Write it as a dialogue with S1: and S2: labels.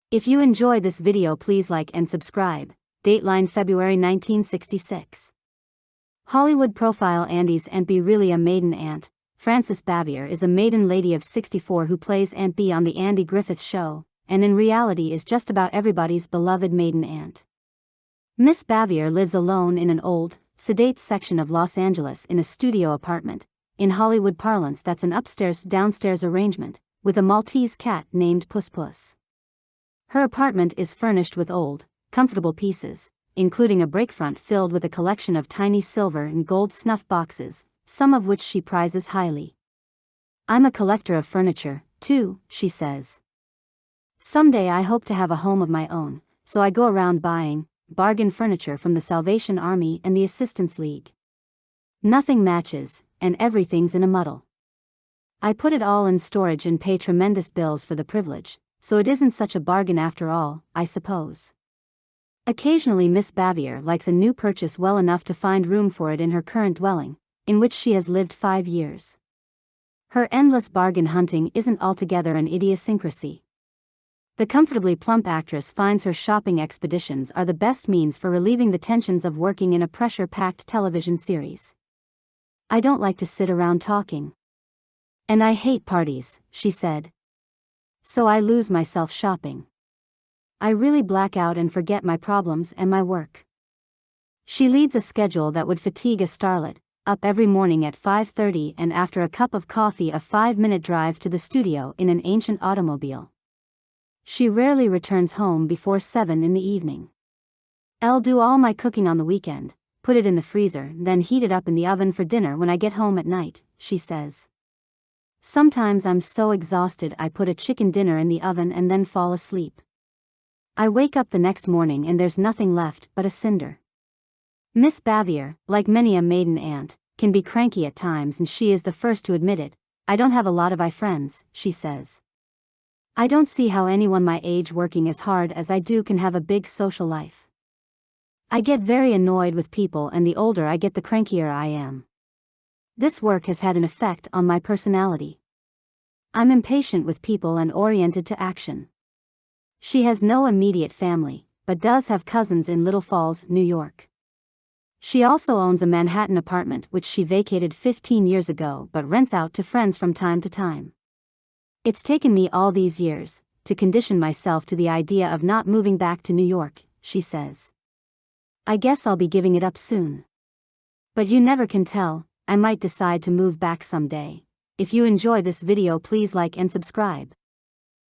S1: If you enjoy this video, please like and subscribe. Dateline February 1966. Hollywood profile Andy's Aunt Bee. Really, a maiden aunt, Francis Bavier, is a maiden lady of 64 who plays Aunt Bee on the Andy Griffith Show, and in reality is just about everybody's beloved maiden aunt. Miss Bavier lives alone in an old, sedate section of Los Angeles in a studio apartment. In Hollywood parlance, that's an upstairs-downstairs arrangement, with a Maltese cat named Puss Puss. Her apartment is furnished with old, comfortable pieces, including a breakfront filled with a collection of tiny silver and gold snuff boxes, some of which she prizes highly. "I'm a collector of furniture, too," she says. "Someday I hope to have a home of my own, so I go around buying bargain furniture from the Salvation Army and the Assistance League. Nothing matches, and everything's in a muddle. I put it all in storage and pay tremendous bills for the privilege, so it isn't such a bargain after all, I suppose." Occasionally Miss Bavier likes a new purchase well enough to find room for it in her current dwelling, in which she has lived 5 years. Her endless bargain hunting isn't altogether an idiosyncrasy. The comfortably plump actress finds her shopping expeditions are the best means for relieving the tensions of working in a pressure-packed television series. "I don't like to sit around talking. And I hate parties," she said. "So I lose myself shopping. I really black out and forget my problems and my work." She leads a schedule that would fatigue a starlet, up every morning at 5:30 and after a cup of coffee a 5-minute drive to the studio in an ancient automobile. She rarely returns home before 7 in the evening. "I'll do all my cooking on the weekend, put it in the freezer, then heat it up in the oven for dinner when I get home at night," she says. "Sometimes I'm so exhausted I put a chicken dinner in the oven and then fall asleep. I wake up the next morning and there's nothing left but a cinder." Miss Bavier, like many a maiden aunt, can be cranky at times, and she is the first to admit it. "I don't have a lot of friends," she says. "I don't see how anyone my age working as hard as I do can have a big social life. I get very annoyed with people, and the older I get the crankier I am. This work has had an effect on my personality. I'm impatient with people and oriented to action." She has no immediate family, but does have cousins in Little Falls, New York. She also owns a Manhattan apartment which she vacated 15 years ago but rents out to friends from time to time. "It's taken me all these years to condition myself to the idea of not moving back to New York," she says. "I guess I'll be giving it up soon. But you never can tell, I might decide to move back someday." If you enjoy this video, please like and subscribe.